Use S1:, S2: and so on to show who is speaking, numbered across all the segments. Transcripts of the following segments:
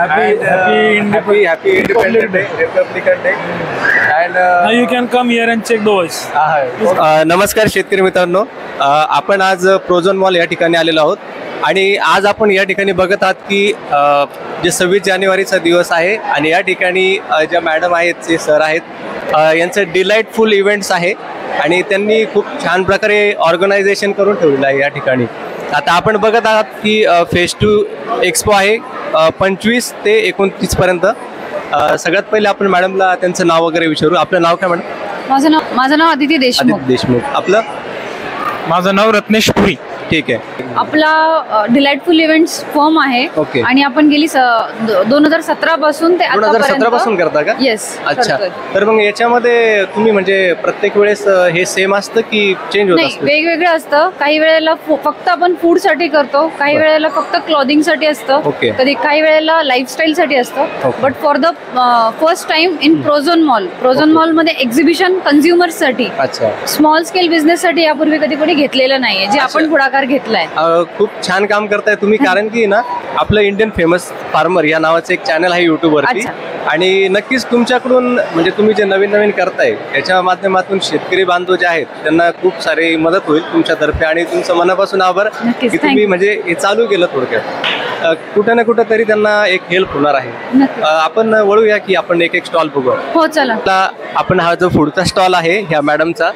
S1: happy Independence Day, Republican Day. And
S2: now you can come here and check the voice.
S1: नमस्कार शेतकरी मित्रांनो, आपण आज प्रोझोन मॉल या ठिकाणी आलेलो आहोत आणि आज आपण या ठिकाणी बघत आहात की जे 26 जानेवारीचा दिवस आहे आणि या ठिकाणी ज्या मॅडम आहेत, जे सर आहेत, यांचं डिलाइटफुल इव्हेंट्स आहे आणि त्यांनी खूप छान प्रकारे ऑर्गनायझेशन करून ठेवलेलं आहे या ठिकाणी. आता आपण बघत आहात की फेज 2 एक्सपो आहे 25 ते 29 पर्यंत. सगळ्यात पहिले आपण मॅडमला त्यांचं नाव वगैरे विचारू. आपलं नाव काय मॅडम?
S3: माझं नाव अदिती देशमुख.
S1: आपलं?
S2: माझं नाव रत्नेश पुरी.
S1: ठीक आहे.
S3: आपला डिलाइटफुल इव्हेंट्स फर्म आहे.
S1: ओके.
S3: आणि आपण गेली 2017 पासून ते
S1: 2017 पासून करता का?
S3: येस.
S1: अच्छा. तर मग याच्यामध्ये तुम्ही म्हणजे प्रत्येक वेळेस हे सेम असतं की चेंज होत असतं?
S3: वेगवेगळं असतं. काही वेळेला फक्त आपण फूड साठी करतो, काही वेळेला फक्त क्लॉथिंग साठी असतं, कधी काही वेळेला लाईफस्टाईल साठी असतं. But for the first time in Prozone mall मध्ये एक्झिबिशन कन्झ्युमर्स साठी, स्मॉल स्केल बिझनेस साठी यापूर्वी कधी कोणी घेतलेलं नाहीये, जे आपण पुढाकार घेतलाय.
S1: खूप छान काम करताय तुम्ही, कारण की ना आपलं इंडियन फेमस फार्मर या नावाचं एक चॅनल आहे युट्यूब वरती आणि नक्कीच तुमच्याकडून म्हणजे तुम्ही जे नवीन करताय याच्या माध्यमातून शेतकरी बांधव जे आहेत त्यांना खूप सारी मदत होईल तुमच्यातर्फे आणि तुमचं मनापासून आभार की तुम्ही म्हणजे हे चालू केलं. थोडक्यात कुठे ना कुठे तरी त्यांना एक हेल्प होणार आहे. आपण वळूया की आपण एक स्टॉल बघू.
S3: हो चला.
S1: आपण हा जो पुढचा स्टॉल आहे ह्या मॅडमचा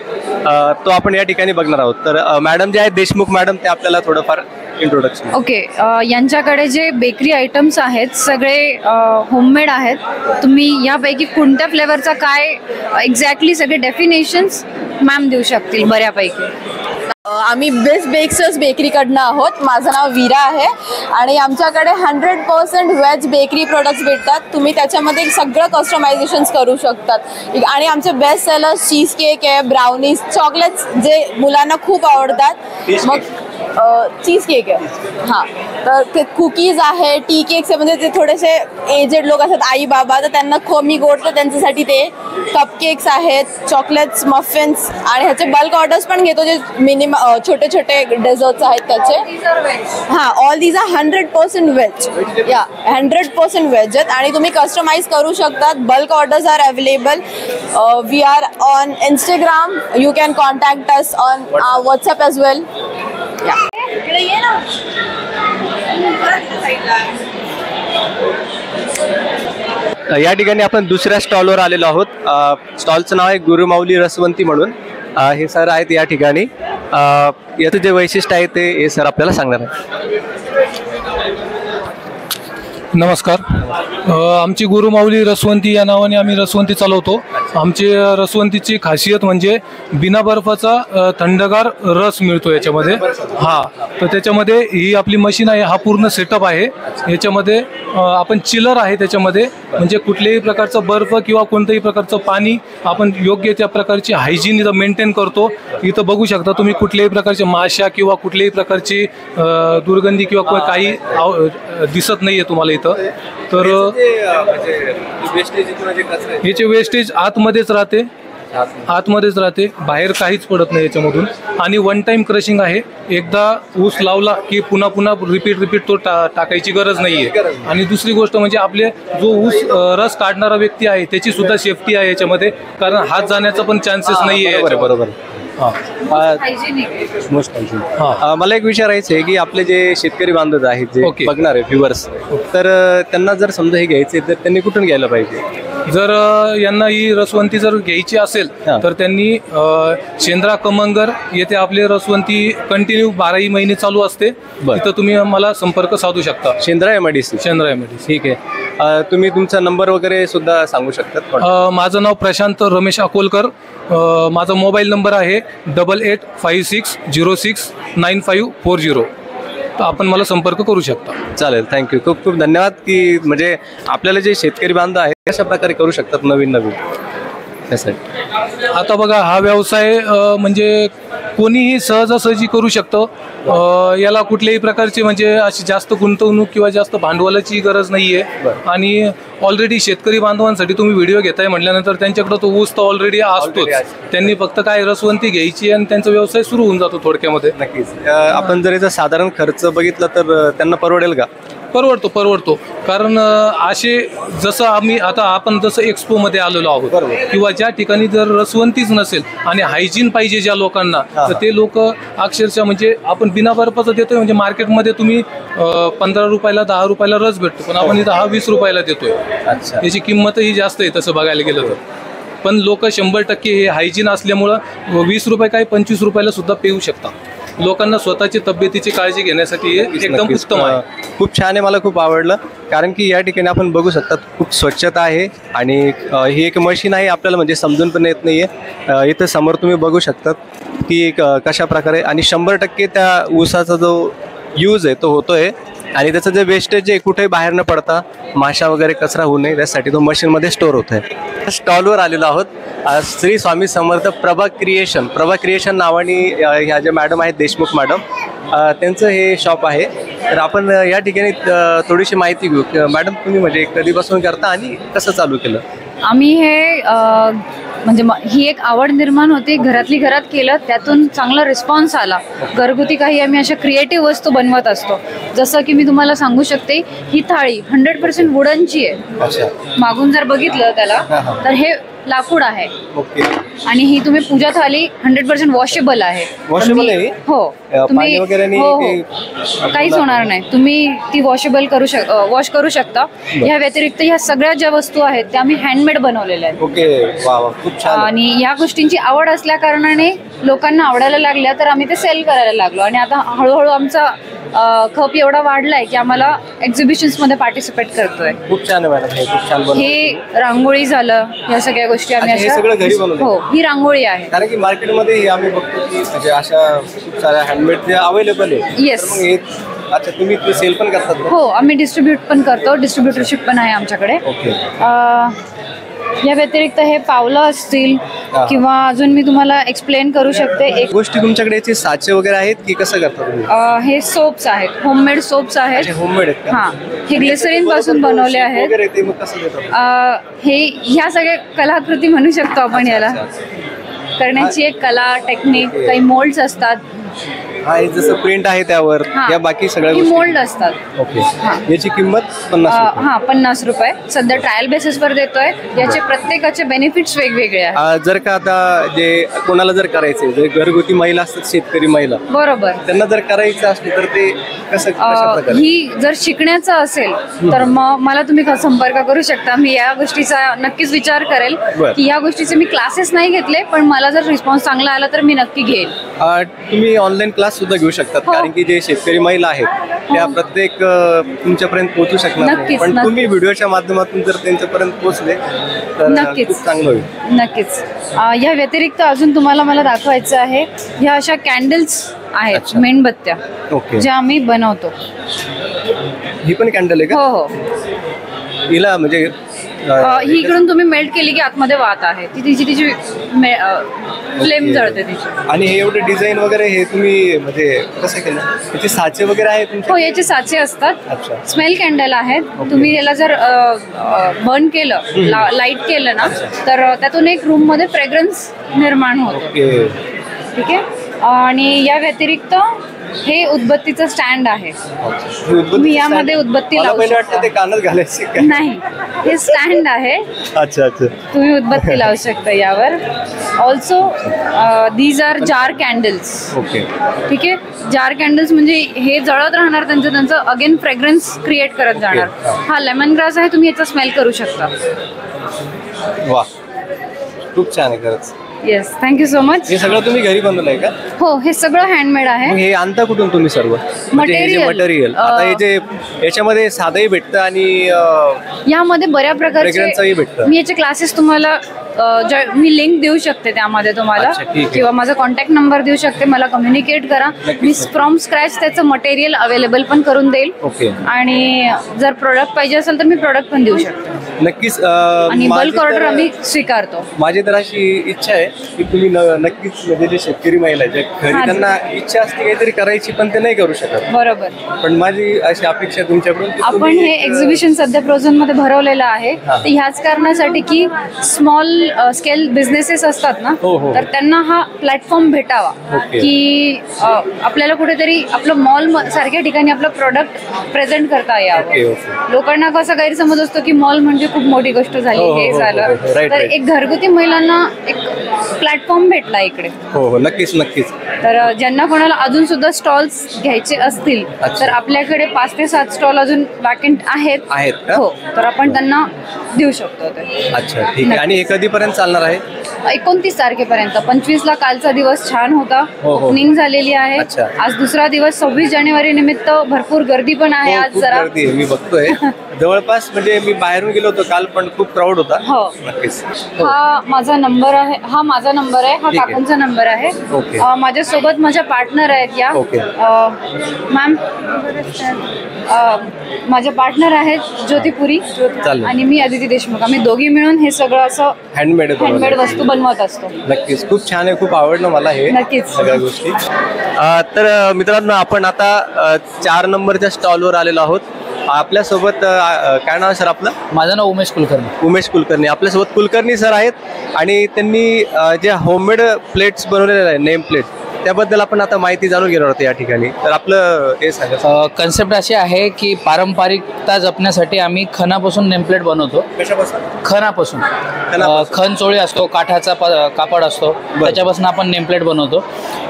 S1: तो आपण या ठिकाणी बघणार आहोत. तर मॅडम जे आहेत देशमुख मॅडम, ते आपल्याला थोडंफार इंट्रोडक्शन.
S3: ओके. यांच्याकडे जे बेकरी आयटम्स आहेत सगळे होममेड आहेत. तुम्ही यापैकी कोणत्या फ्लेवरचा काय एक्झॅक्टली सगळे डेफिनेशन्स मॅम देऊ शकतील बऱ्यापैकी.
S4: आम्ही बेस्ट बेक्सर्स बेकरीकडनं आहोत. माझं नाव वीरा आहे आणि आमच्याकडे 100% व्हेज बेकरी प्रोडक्ट्स भेटतात. तुम्ही त्याच्यामध्ये सगळं कस्टमायझेशन्स करू शकतात आणि आमचे बेस्ट सेलर्स चीज केक आहे, ब्राउनीज, चॉकलेट्स जे मुलांना खूप आवडतात. मग चीज केक आहे. हां, तर ते कुकीज आहे, टी केक्स आहे, म्हणजे ते थोडेसे एजेड लोक असतात, आई बाबा, तर त्यांना कमी गोड, तर त्यांच्यासाठी ते कप केक्स आहेत, चॉकलेट्स, मफिन्स आणि ह्याचे बल्क ऑर्डर्स पण घेतो जे छोटे छोटे डेझर्ट्स आहेत त्याचे. हां, ऑल दीज आर 100% व्हेज. या 100% व्हेज आहेत आणि तुम्ही कस्टमाइज करू शकतात. Bulk orders are available. We are on Instagram. You can contact us on WhatsApp as well.
S1: या ठिकाणी आपण दुसऱ्या स्टॉलवर आलेलो आहोत. स्टॉलचं नाव आहे गुरुमाऊली रसवंती म्हणून. हे सर आहेत या ठिकाणी. याचं जे वैशिष्ट्य आहे ते हे सर आपल्याला सांगणार आहे.
S2: नमस्कार. आमची गुरुमाऊली रसवंती या नावाने आम्ही रसवंती चालवतो. आमची रसवंतीची खासियत म्हणजे बिना बर्फाचा थंडगार रस मिळतो याच्यामध्ये. हां, तर त्याच्यामध्ये ही आपली मशीन आहे, हा पूर्ण सेटअप आहे. याच्यामध्ये आपण चिलर आहे त्याच्यामध्ये, म्हणजे कुठल्याही प्रकारचं बर्फ किंवा कोणत्याही प्रकारचं पाणी आपण योग्य त्या प्रकारची हायजीन इथं मेंटेन करतो. इथं बघू शकता तुम्ही कुठल्याही प्रकारचे माशा किंवा कुठल्याही प्रकारची दुर्गंधी किंवा काही दिसत नाही आहे तुम्हाला इथं. तर याचे वेस्टेज आतमध्येच राहते, बाहेर काहीच पडत नाही याच्यामधून. आणि वन टाइम क्रशिंग आहे. एकदा ऊस लावला की पुन्हा रिपीट तो टाकायची गरज नाही आहे. आणि दुसरी गोष्ट म्हणजे आपले जो ऊस रस काढणारा व्यक्ती आहे त्याची सुद्धा सेफ्टी आहे याच्यामध्ये, कारण हात जाण्याचा पण चान्सेस नाही आहे.
S1: बरोबर. मला एक विचारायचं आहे की आपले जे शेतकरी बांधव आहेत, जे बघणारे व्ह्युअर्स, तर त्यांना जर समजा हे घ्यायचे तर त्यांनी कुठून घ्यायला पाहिजे?
S2: जर यांना ही रसवंती जर घ्यायची असेल तर त्यांनी शेंद्रा कमंगर येथे आपले रसवंती कंटिन्यू 12 महिने चालू असते. तिथं तुम्ही मला संपर्क साधू शकता.
S1: शेंद्रा MIDC.
S2: ठीक
S1: आहे. तुम्ही तुमचा नंबर वगैरे सुद्धा सांगू शकता?
S2: माझं नाव प्रशांत रमेश अकोलकर. माझा मोबाईल नंबर आहे 8856069540. तर आपण मला संपर्क करू शकता.
S1: चालेल, थँक्यू. खूप खूप धन्यवाद की म्हणजे आपल्याला जे शेतकरी बांधव आहेत कशा प्रकारे करू शकतात नवीन.
S2: आता बघा, हा व्यवसाय म्हणजे कोणीही सहजासहजी करू शकतो. याला कुठल्याही प्रकारची म्हणजे अशी जास्त गुंतवणूक किंवा जास्त भांडवलाची गरज नाहीये. आणि ऑलरेडी शेतकरी बांधवांसाठी तुम्ही व्हिडिओ घेताय म्हटल्यानंतर त्यांच्याकडे तो ऊस तर ऑलरेडी असतोच. त्यांनी फक्त काय रसवंती घ्यायची आणि त्यांचा व्यवसाय सुरू होऊन जातो थोडक्यामध्ये.
S1: नक्कीच. आपण जर याचा साधारण खर्च बघितला तर त्यांना परवडेल का?
S2: परवडतो. कारण असे जसं आपण जसं एक्सपोमध्ये आलेलो आहोत किंवा ज्या ठिकाणी जर रसवंतीच नसेल आणि हायजीन पाहिजे ज्या लोकांना, तर ते लोक अक्षरशः म्हणजे आपण बिना बर्फाचं देतोय. म्हणजे मार्केटमध्ये तुम्ही 15 रुपयाला 10 रुपयाला रस भेटतो, पण आपण इथं हा 20 रुपयाला देतोय. त्याची किंमतही जास्त आहे तसं बघायला गेलं तर. पण लोक 100% हे हायजीन असल्यामुळं 20 रुपये काय 25 रुपयाला सुद्धा पिऊ शकतात. लोकांना स्वतःची तब्येतीची काळजी घेण्यासाठी एकदम उत्तम आहे.
S1: खूप छान आहे. मला खूप आवडलं कारण की या ठिकाणी आपण बघू शकतात खूप स्वच्छता आहे आणि ही एक मशीन आहे आपल्याला म्हणजे समजून पण येत नाहीये. इथं समोर तुम्ही बघू शकतात की कशा प्रकारे आणि 100% त्या ऊसाचा जो यूज आहे तो होतोय आणि त्याचं जे वेस्टेज आहे कुठेही बाहेर न पडता माशा वगैरे कचरा होऊ नये त्यासाठी तो मशीनमध्ये स्टोअर होत आहे. स्टॉलवर आलेलो आहोत. श्री स्वामी समर्थ प्रभा क्रिएशन नावाने ह्या ज्या मॅडम आहेत देशमुख मॅडम, त्यांचं हे शॉप आहे. तर आपण या ठिकाणी थोडीशी माहिती घेऊ. मॅडम तुम्ही म्हणजे कधीपासून करता आणि कसं चालू केलं?
S3: आम्ही हे म्हणजे ही एक आवड निर्माण होती, घरातली घरात केलं, त्यातून चांगला रिस्पॉन्स आला. घरगुती काही आम्ही अशा क्रिएटिव्ह वस्तू बनवत असतो. जसं की मी तुम्हाला सांगू शकते, ही थाळी 100% वुडनची आहे. मागून जर बघितलं त्याला तर हे लाकूड आहे आणि ही तुम्ही पूजा थाली 100% वॉशेबल आहे. हो, तुम्ही काहीच होणार नाही. तुम्ही ती वॉश करू शकता. या व्यतिरिक्त ह्या सगळ्या ज्या वस्तू आहेत त्या आम्ही हँडमेड बनवलेल्या आहेत. आणि या गोष्टींची आवड असल्या कारणाने लोकांना आवडायला लागल्या, तर आम्ही ते सेल करायला लागलो. आणि आता हळूहळू आमचा खप एवढा वाढलाय की आम्हाला एक्झिबिशन्स मध्ये पार्टिसिपेट करतोय.
S1: खूप छान आहे मॅडम. हे खूप छान
S3: हे रांगोळी झालं, या सगळ्या गोष्टी आम्ही
S1: हे सगळं घरी बनवलं.
S3: हो, ही रांगोळी आहे.
S1: कारण की मार्केटमध्ये आम्ही बघतो की म्हणजे अशा खूप साऱ्या हँडमेड जे अवेलेबल आहे.
S3: येस.
S1: अच्छा, तुम्ही ते सेल पण करतात?
S3: हो, आम्ही डिस्ट्रीब्यूट पण करतो. डिस्ट्रीब्युटरशिप पण आहे आमच्याकडे. या व्यतिरिक्त हे पावलं असतील किंवा अजून मी तुम्हाला एक्सप्लेन करू शकते. एक
S1: गोष्टी तुमच्याकडे याचे साचे वगैरे आहेत की कसं करता तुम्ही?
S3: हे सोप्स आहेत, होममेड सोप्स आहेत.
S1: होममेड आहेत?
S3: हा, हे ग्लिसरीन पासून बनवले आहेत. हे ह्या सगळ्या कलाकृती म्हणू शकतो आपण याला. करण्याची एक कला, टेक्निक, काही मोल्ड्स असतात.
S1: जसं प्रिंट आहे त्यावर, या बाकी सगळ्या
S3: मोल्ड असतात.
S1: ओके. याची किंमत
S3: 50 रुपये सध्या ट्रायल बेसिसवर देतोय. याचे प्रत्येकाचे बेनिफिट्स वेगवेगळे आहेत.
S1: जर का आता जे कोणाला जर करायचे, जे घरगुती महिला असतात, शेतकरी महिला,
S3: बरोबर,
S1: त्यांना जर करायचं असले तर ते कसं?
S3: ही जर शिकण्याचं असेल तर मग मला तुम्ही संपर्क करू शकता. मी या गोष्टीचा नक्कीच विचार करेल की या गोष्टीचे मी क्लासेस नाही घेतले, पण मला जर रिस्पॉन्स चांगला आला तर मी नक्की घेईल.
S1: तुम्ही ऑनलाईन क्लास सुद्धा घेऊ शकतात. कारण की जे शेतकरी महिला आहेत त्या प्रत्येक तुमच्यापर्यंत पोहोचू शकणार नाही, पण तुम्ही व्हिडिओच्या माध्यमातून जर त्यांच्यापर्यंत पोहोचले तर नक्कीच चांगलं होईल.
S3: नक्कीच. या व्यतिरिक्त अजून तुम्हाला मला दाखवायचं आहे, ह्या अशा कॅन्डल्स आहेत, मेणबत्त्या, ज्या आम्ही बनवतो.
S1: ही पण कॅन्डल आहे का?
S3: हो.
S1: हिला म्हणजे
S3: ही इकडून तुम्ही मेल्ट केली की आतमध्ये वात आहे, ती तिची फ्लेम जळते तिची.
S1: आणि हे एवढे डिझाईन वगैरे हे तुम्ही म्हणजे कसं केलं? याचे साचे वगैरे आहेत?
S3: हो, याचे साचे असतात. स्मेल कॅन्डल आहेत. तुम्ही याला जर बर्न केलं, लाईट केलं ना, तर त्यातून एक रूम मध्ये फ्रेग्रन्स निर्माण होतो. ठीक आहे. आणि या व्यतिरिक्त हे उदबत्तीचं स्टँड आहे. तुम्ही यामध्ये उदबत्ती लावू शकता. नाही, हे स्टँड आहे.
S1: अच्छा.
S3: तुम्ही उदबत्ती लावू शकता यावर. Also these are jar candles. ठीक आहे. जार कॅन्डल्स म्हणजे हे जळत राहणार, त्यांचं अगेन फ्रेग्रन्स क्रिएट करत जाणार. हा लेमन ग्रास आहे, तुम्ही याचा स्मेल करू शकता.
S1: वा, खूप छान आहे खरंच.
S3: Yes, thank you so much.
S1: हे सगळं तुम्ही घरी बनवलंय का?
S3: हो, हे सगळं हँडमेड आहे.
S1: हे आणता कुठून तुम्ही सर्व मटेरियल? आता हे जे याच्यामध्ये साधंही भेटतं आणि
S3: यामध्ये बऱ्या प्रकारचे
S1: भेटतं.
S3: मी याचे क्लासेस तुम्हाला मी लिंक देऊ शकते त्यामध्ये तुम्हाला, किंवा माझा कॉन्टॅक्ट नंबर देऊ शकते. मला कम्युनिकेट करा. मी फ्रॉम स्क्रॅच त्याचं मटेरियल अवेलेबल पण करून देईल. आणि जर प्रोडक्ट पाहिजे असेल तर मी प्रोडक्ट पण देऊ शकते.
S1: नक्कीच
S3: आणि
S1: माझी
S3: बल्क ऑर्डर
S1: तर-
S3: आम्ही स्वीकारतो.
S1: माझी तर अशी इच्छा आहे की तुम्ही नक्कीच म्हणजे जे शेतकरी महिला आहेत, जे घरी
S3: हा.
S1: त्यांना इच्छा असते काहीतरी करायची पण ते नाही करू शकत.
S3: बरोबर.
S1: पण माझी अशी अपेक्षा आहे तुमच्याकडून की
S3: आपण
S1: तुम्ही
S3: हे
S1: एक,
S3: एक्झिबिशन सध्या प्रोझोन मध्ये भरवलेलं आहे
S1: हा.
S3: ते ह्याच कारणासाठी की स्मॉल स्केल बिझनेसेस असतात ना,
S1: हो, हो.
S3: तर त्यांना हा प्लॅटफॉर्म भेटावा
S1: ओके.
S3: की आपल्याला कुठेतरी आपलं मॉल सारख्या ठिकाणी आपलं प्रोडक्ट प्रेझेंट करता
S1: ओके,
S3: यावं.
S1: ओके.
S3: लोकांना कसा गैरसमज असतो की मॉल म्हणजे खूप मोठी गोष्ट झाली,
S1: हो, हो,
S3: हे
S1: हो,
S3: झालं.
S1: हो, हो. Right,
S3: तर
S1: right.
S3: एक घरगुती महिलांना एक प्लॅटफॉर्म भेटला इकडे.
S1: हो हो नक्कीच नक्कीच.
S3: तर ज्यांना कोणाला अजून सुद्धा स्टॉल्स घ्यायचे असतील
S1: अच्छा.
S3: तर आपल्याकडे 5 ते 7 स्टॉल अजून वॅकंट आहेत.
S1: आहेत का?
S3: हो, तर आपण त्यांना देऊ शकतो ते.
S1: अच्छा ठीक आहे. आणि हे कधीपर्यंत चालणार आहे?
S3: 29 तारखेपर्यंत. 25 ला कालचा दिवस छान होता,
S1: हो, हो.
S3: ओपनिंग झालेली आहे.
S1: अच्छा.
S3: आज दुसरा दिवस 26 जानेवारी निमित्त भरपूर गर्दी पण आहे
S1: हो,
S3: आज
S1: खूप
S3: जरा.
S1: गर्दी आहे मी बघतोय. जवळपास म्हणजे मी बाहेरून गेलो होतो काल पण खूप क्राऊड होता.
S3: हो.
S1: नक्कीच. हो.
S3: हा माझा नंबर आहे, हा माझा नंबर आहे, हा
S1: ठीक आहे.
S3: काकूंचा नंबर आहे.
S1: ओके.
S3: माझ्यासोबत माझ्या पार्टनर आहेत या.
S1: ओके.
S3: मॅम माझे पार्टनर आहेत ज्योतिपुरी
S1: चालेल.
S3: आणि मी अदिती देशमुख. आम्ही दोघी मिळून हे सगळं असं
S1: हँडमेड
S3: हँडमेड वस्तू बनवत असतो.
S1: नक्कीच खूप छान आहे. खूप आवडलं मला हे
S3: नक्कीच.
S1: सगळ्या गोष्टी. तर मित्रांनो आपण आता 4 नंबरच्या स्टॉलवर आलेलो आहोत. आपल्यासोबत काय नाव आहे सर आपलं?
S5: माझं नाव उमेश कुलकर्णी.
S1: उमेश कुलकर्णी. आपल्यासोबत कुलकर्णी सर आहेत आणि त्यांनी जे होममेड प्लेट्स बनवलेले आहे, नेम प्लेट, त्याबद्दल आपण आता माहिती जाणून घेणार आहोत या ठिकाणी. तर आपलं हे सांगा.
S5: कन्सेप्ट अशी आहे की पारंपरिकता जपण्यासाठी आम्ही खणापासून नेमप्लेट बनवतो.
S1: कशापासून?
S5: खणापासून
S1: खणापासून.
S5: खण चोळी असतो, काठाचा कापड असतो, त्याच्यापासून आपण नेमप्लेट बनवतो.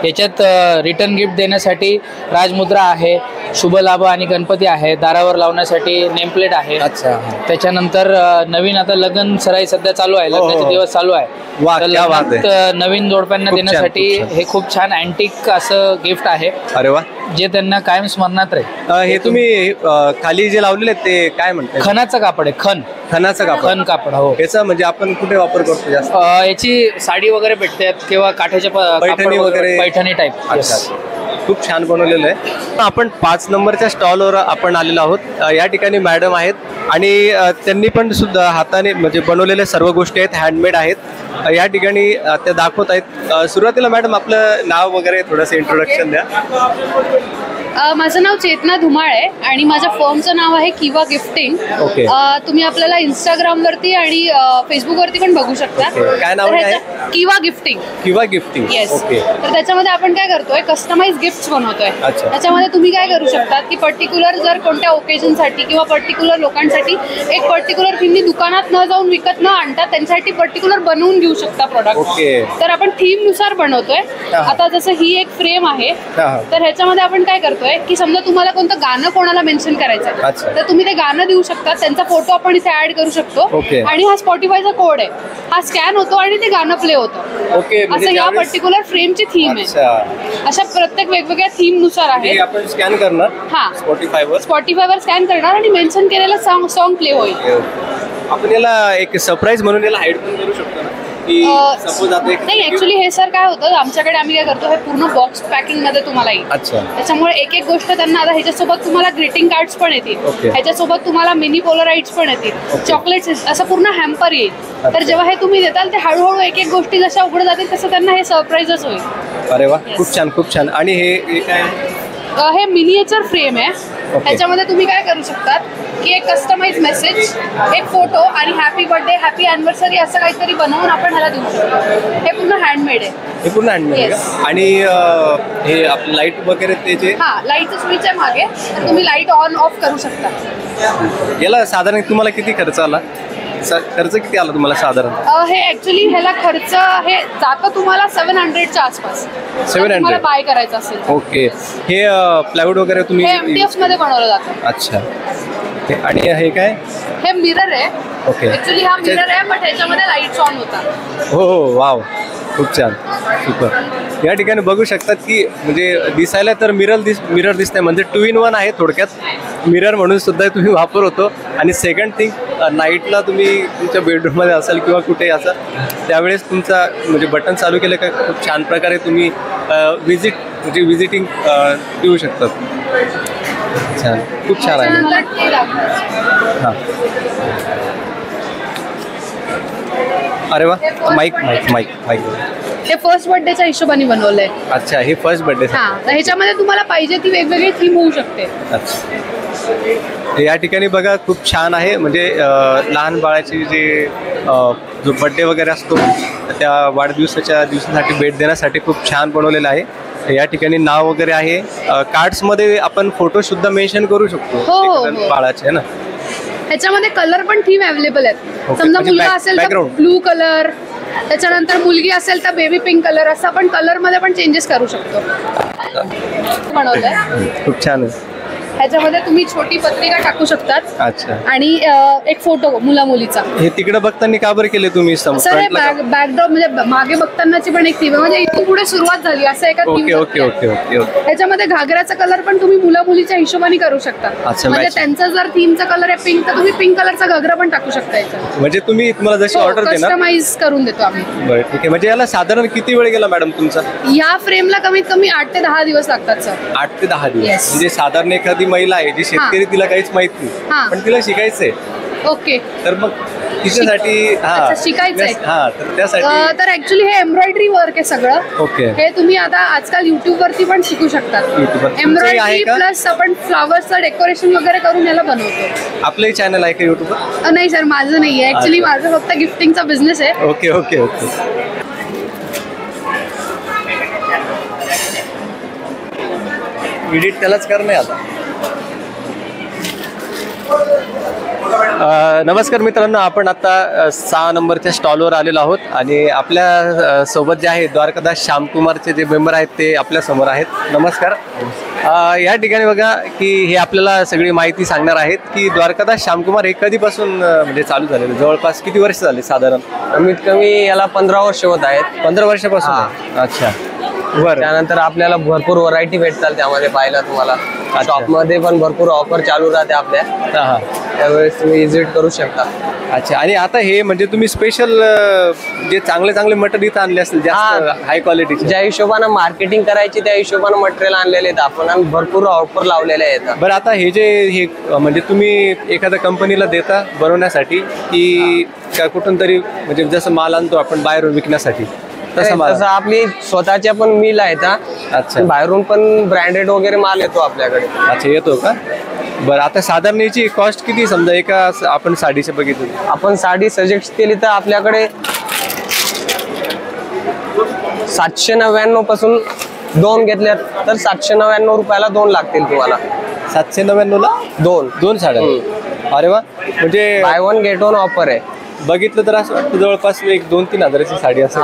S5: याच्यात रिटर्न गिफ्ट देण्यासाठी राजमुद्रा आहे, शुभलाभ आणि गणपती आहे, दारावर लावण्यासाठी नेमप्लेट आहे.
S1: अच्छा.
S5: त्याच्यानंतर नवीन आता लग्न सराई सध्या चालू आहे,
S1: हो, हो.
S5: लग्नाचे दिवस चालू आहे.
S1: वा,
S5: तर
S1: क्या बात
S5: लग्नात
S1: आहे.
S5: नवीन जोडप्यांना
S1: खूप छान,
S5: देण्यासाठी
S1: खूप छान.
S5: हे खूप छान अँटिक असं गिफ्ट आहे
S1: अरे वा.
S5: जे त्यांना कायम स्मरणात राहील.
S1: हे तुम्ही खाली जे लावलेले आहेत ते काय म्हणतात?
S5: खणाचं कापड आहे, खण
S1: खणाचं कापड.
S5: खण कापड. हो.
S1: याचा म्हणजे आपण कुठे वापर करतो जास्त?
S5: याची साडी वगैरे भेटते किंवा काठाच्या
S1: पैठणी वगैरे.
S5: पैठणी टाईप.
S1: अच्छा. खूप छान बनवलेलं आहे. आपण 5 नंबरच्या स्टॉलवर आपण आलेलो आहोत. या ठिकाणी मॅडम आहेत आणि त्यांनी पण सुद्धा हाताने म्हणजे बनवलेल्या सर्व गोष्टी आहेत, हँडमेड आहेत. या ठिकाणी त्या दाखवत आहेत. सुरुवातीला मॅडम आपलं नाव वगैरे थोडंसं इंट्रोडक्शन द्या.
S3: माझं नाव चेतना धुमाळ आहे आणि माझ्या फर्मचं नाव आहे किवा गिफ्टिंग.
S1: ओके.
S3: तुम्ही आपल्याला इंस्टाग्राम वरती आणि फेसबुक वरती पण बघू शकता.
S1: ओके. काय नाव
S3: तर
S1: आहे?
S3: किवा गिफ्टिंग.
S1: किंवा गिफ्टिंग.
S3: येस.
S1: ओके.
S3: तर त्याच्यामध्ये आपण काय करतोय, कस्टमाइज गिफ्ट बनवतोय.
S1: अच्छा.
S3: त्याच्यामध्ये तुम्ही काय करू शकता की पर्टिक्युलर जर कोणत्या ओकेजनसाठी किंवा पर्टिक्युलर लोकांसाठी एक पर्टिक्युलर तुम्ही दुकानात न जाऊन विकत न आणता त्यांच्यासाठी पर्टिक्युलर बनवून घेऊ शकता प्रोडक्ट.
S1: ओके.
S3: तर आपण थीम नुसार बनवतोय.
S1: हा.
S3: आता जसं ही एक फ्रेम आहे,
S1: हा.
S3: तर ह्याच्यामध्ये आपण काय करतोय की समजा तुम्हाला कोणतं गाणं कोणाला मेन्शन करायचं आहे,
S1: अच्छा.
S3: तर तुम्ही ते गाणं देऊ शकता. त्यांचा फोटो आपण इथे ऍड करू शकतो.
S1: ओके.
S3: आणि हा स्पॉटीफायचा कोड आहे, हा स्कॅन होतो आणि ते गाणं प्ले होतं.
S1: ओके. म्हणजे
S3: असं या
S1: ज्यावेळेस-
S3: पर्टिक्युलर फ्रेमची थीम आहे.
S1: अच्छा.
S3: अशा प्रत्येक वेगवेगळ्या थीम नुसार आहे.
S1: हे आपण स्कॅन करणार
S3: हा.
S1: स्पॉटीफायवर.
S3: स्पॉटीफायवर स्कॅन करणार आणि मेन्शन केलेलं सॉन्ग प्ले होईल.
S1: आपण याला एक सरप्राईज म्हणून याला हाईड पण करू शकतो ना, की सपोज आता एक
S3: नाही, ऍक्च्युली हे सर काय होतं, आमच्याकडे आम्ही काय करतो, हे पूर्ण बॉक्स पॅकिंग मध्ये तुम्हाला येईल.
S1: अच्छा.
S3: त्याच्यामुळे एक एक गोष्ट त्यांना आता ह्याच्यासोबत तुम्हाला ग्रीटिंग कार्ड्स पण येतील,
S1: ओके.
S3: ह्याच्यासोबत तुम्हाला मिनी पोलराइड्स पण येतील,
S1: ओके.
S3: चॉकलेट्स, असं पूर्ण हॅम्पर येईल. तर
S1: अच्छा.
S3: जेव्हा हे तुम्ही देताल ते हळूहळू एक एक गोष्टी जशा उघड जातील तसं त्यांना हे सरप्राईजच होईल.
S1: अरे वा. खूप छान खूप छान. आणि हे काय आहे?
S3: हे मिनिएचर फ्रेम आहे.
S1: ओके.
S3: ह्याच्यामध्ये तुम्ही काय करू शकतात की एक कस्टमाइज मेसेज, एक फोटो आणि हॅपी बर्थडे, हॅपी अॅनिव्हर्सरी असं काहीतरी बनवून आपण ह्याला देऊ शकतो. हे पूर्ण हँडमेड आहे.
S1: हे पूर्ण हँडमेड आहे
S3: Yes.
S1: का? आणि हे आपलं लाईट वगैरे ते जे
S3: हा, लाईटचं स्विच आहे मागे, तर तुम्ही लाईट ऑन ऑफ करू शकता.
S1: याला साधारण तुम्हाला किती खर्च आला? खर्च किती आला तुम्हाला साधारण?
S3: हे ऍक्च्युली ह्याला खर्च हे जातं तुम्हाला 700च्या आसपास.
S1: 700?
S3: तुम्हाला बाय करायचं असेल तर.
S1: ओके. हे प्लायवूड वगैरे तुम्ही
S3: हे MDF मध्ये बनवलं जातं.
S1: अच्छा. आणि हे काय?
S3: हे मिरर आहे.
S1: ओके.
S3: ऍक्च्युली हा मिरर आहे, पण ह्याच्यामध्ये लाईट्स ऑन होतात.
S1: हो हो. वाव. खूप छान. सुपर. या ठिकाणी बघू शकतात की म्हणजे दिसायला तर मिरर दिसतंय, म्हणजे 2 in 1 आहे थोडक्यात. मिरर म्हणून सुद्धा तुम्ही वापर होतो. आणि सेकंड थिंग, नाईटला तुम्ही तुमच्या बेडरूममध्ये असाल किंवा कुठे असाल त्यावेळेस तुमचा म्हणजे बटन चालू केलं का खूप छान प्रकारे तुम्ही विजिटिंग देऊ शकतात. छान. खूप छान आहे.
S3: त्याच्यानंतर ते दाखवू.
S1: हां. अरे वा, माईक माईक माईक माईक.
S3: हे फर्स्ट बर्थडेच्या हिशोबाने बनवलंय.
S1: अच्छा, हे फर्स्ट बर्थडे.
S3: हा, तर ह्याच्यामध्ये तुम्हाला पाहिजे ती वेगवेगळी थीम होऊ शकते.
S1: अच्छा, या ठिकाणी बघा खूप छान आहे. म्हणजे लहान बाळाची जे जो बर्थडे वगैरे असतो त्या वाढदिवसाच्या दिवसासाठी भेट देण्यासाठी खूप छान बनवलेलं आहे. या ठिकाणी नाव वगैरे आहे. कार्ड्समध्ये आपण फोटो सुद्धा मेन्शन करू शकतो
S3: हो.
S1: बाळाचे, आहे ना.
S3: ह्याच्यामध्ये कलर पण थीम अवेलेबल आहेत.
S1: Okay.
S3: समजा
S1: म्हणजे
S3: मुलगा असेल तर
S1: background.
S3: ब्लू कलर, त्याच्यानंतर मुलगी असेल तर बेबी पिंक कलर, असं आपण कलर मध्ये पण चेंजेस करू शकतो. बनवलंय.
S1: खूप छान आहे.
S3: ह्याच्यामध्ये तुम्ही छोटी पत्रिका टाकू शकतात.
S1: अच्छा,
S3: आणि एक फोटो मुला मुलीचा.
S1: हे तिकडे बघताना का बरं केले तुम्ही?
S3: सर हे बॅकड्रॉप म्हणजे मागे बघतानाची पण एक थीम, म्हणजे इथून पुढे सुरुवात झाली असं एका
S1: okay
S3: theme.
S1: Okay okay okay okay.
S3: ह्याच्यामध्ये घागराचा कलर पण तुम्ही मुला मुलीच्या हिशोबाने करू शकता.
S1: अच्छा,
S3: म्हणजे
S1: match.
S3: त्यांचा जर थीमचा कलर आहे पिंक तर तुम्ही पिंक कलरचा घागरा पण टाकू शकता याच्यात.
S1: म्हणजे तुम्हाला जशी ऑर्डर देणार.
S3: कस्टमाइज करून देतो आम्ही.
S1: बरं, ठीक आहे. म्हणजे याला साधारण किती वेळ गेला मॅडम तुमचा?
S3: या फ्रेमला कमीत कमी 8 ते 10 दिवस लागतात सर.
S1: 8 ते 10 दिवस.
S3: Yes.
S1: म्हणजे साधारण एखादी महिला आहे जी शेतकरी, तिला काहीच माहित
S3: हा.
S1: नाही पण तिला शिकायचंय,
S3: ओके.
S1: तर मग तिच्यासाठी
S3: अच्छा, शिकायचंय.
S1: हा, तर त्यासाठी
S3: तर ऍक्च्युली हे एम्ब्रॉयडरी वर्क आहे सगळं.
S1: ओके.
S3: हे तुम्ही आता आजकाल युट्यूब वरती पण शिकू शकतात.
S1: YouTube वर. तुमचंही आहे
S3: एम्ब्रॉयडरी
S1: का?
S3: प्लस आपण फ्लॉवर्सचं डेकोरेशन वगैरे करून याला बनवतो.
S1: आपलंही चॅनल आहे का युट्यूबवर?
S3: नाही सर, माझं नाहीये. ऍक्च्युली माझं फक्त गिफ्टिंगचा बिझनेस आहे.
S1: Okay okay okay. एडिट त्यालाच करणे आता. नमस्कार मित्रांनो, आपण आता 6 नंबरच्या स्टॉलवर आलेलो आहोत आणि आपल्या सोबत जे आहे द्वारकादास श्यामकुमारचे जे मेंबर आहेत ते आपल्या समोर आहेत. नमस्कार. या ठिकाणी बघा की हे आपल्याला सगळी माहिती सांगणार आहेत की द्वारकादास श्यामकुमार हे कधीपासून म्हणजे चालू झालेलं, जवळपास किती वर्ष झाले साधारण?
S6: कमीत कमी याला 15 वर्ष होत आहेत.
S1: 15 वर्षापासून. अच्छा, बरं.
S6: त्यानंतर आपल्याला भरपूर व्हरायटी भेटतात त्यामध्ये पाहायला तुम्हाला. शॉपमध्ये पण भरपूर ऑफर चालू राहते आपल्या,
S1: हा,
S6: त्यावेळेस तुम्ही विजिट करू शकता.
S1: अच्छा. आणि आता हे म्हणजे तुम्ही स्पेशल जे चांगले चांगले मटेरियल इथं आणले असतील, जास्त हाय क्वालिटीचे,
S6: ज्या हिशोबानं मार्केटिंग करायची त्या हिशोबानं मटेरियल आणलेले आहेत आपण आणि भरपूर ऑफर लावलेले आहेत.
S1: बरं. आता हे म्हणजे तुम्ही एखाद्या कंपनीला देता बनवण्यासाठी की का कुठून तरी, म्हणजे जसं माल आणतो आपण बाहेरून विकण्यासाठी तसं माल?
S6: तसं आपली स्वतःच्या पण मिल आहेत.
S1: अच्छा.
S6: बाहेरून पण ब्रँडेड वगैरे माल येतो आपल्याकडे.
S1: अच्छा, येतो का? बरं. आता साधारण याची कॉस्ट किती? समजा एका आपण साडीचे बघितलं,
S6: आपण साडी सजेस्ट केली तर आपल्याकडे 799 पासून 2 घेतल्या तर 799 रुपयाला 2 लागतील तुम्हाला.
S1: 799ला 2 साड्या. अरे वा. म्हणजे
S6: बाय 1 गेट 1 ऑफर आहे.
S1: बघितलं तर असं वाटतं जवळपास 1-2-3 हजाराची साडी असेल,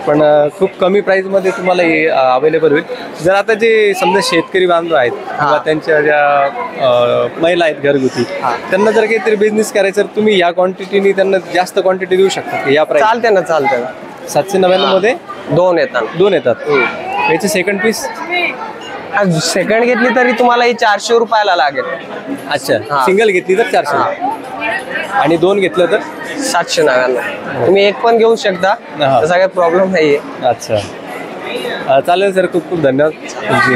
S1: पण खूप कमी प्राइस मध्ये तुम्हाला हे अवेलेबल होईल. जर आता जे समजा शेतकरी बांधव आहेत किंवा त्यांच्या ज्या महिला आहेत घरगुती, त्यांना जर काहीतरी बिझनेस करायचं तर तुम्ही या क्वांटिटीने त्यांना जास्त क्वांटिटी देऊ शकता या प्राइस?
S6: चालते ना, चालते ना.
S1: 799 मध्ये
S6: 2 येतात.
S1: 2 येतात. याचे सेकंड पीस
S6: सेकंड घेतली तरी तुम्हाला ही 400 रुपयाला लागेल.
S1: अच्छा. सिंगल घेतली तर 400 आणि 2 घेतलं तर
S6: 799. तुम्ही एक पण घेऊ शकता, तसा काही प्रॉब्लेम नाहीये.
S1: अच्छा. चालेल सर, खूप खूप धन्यवाद तुमची.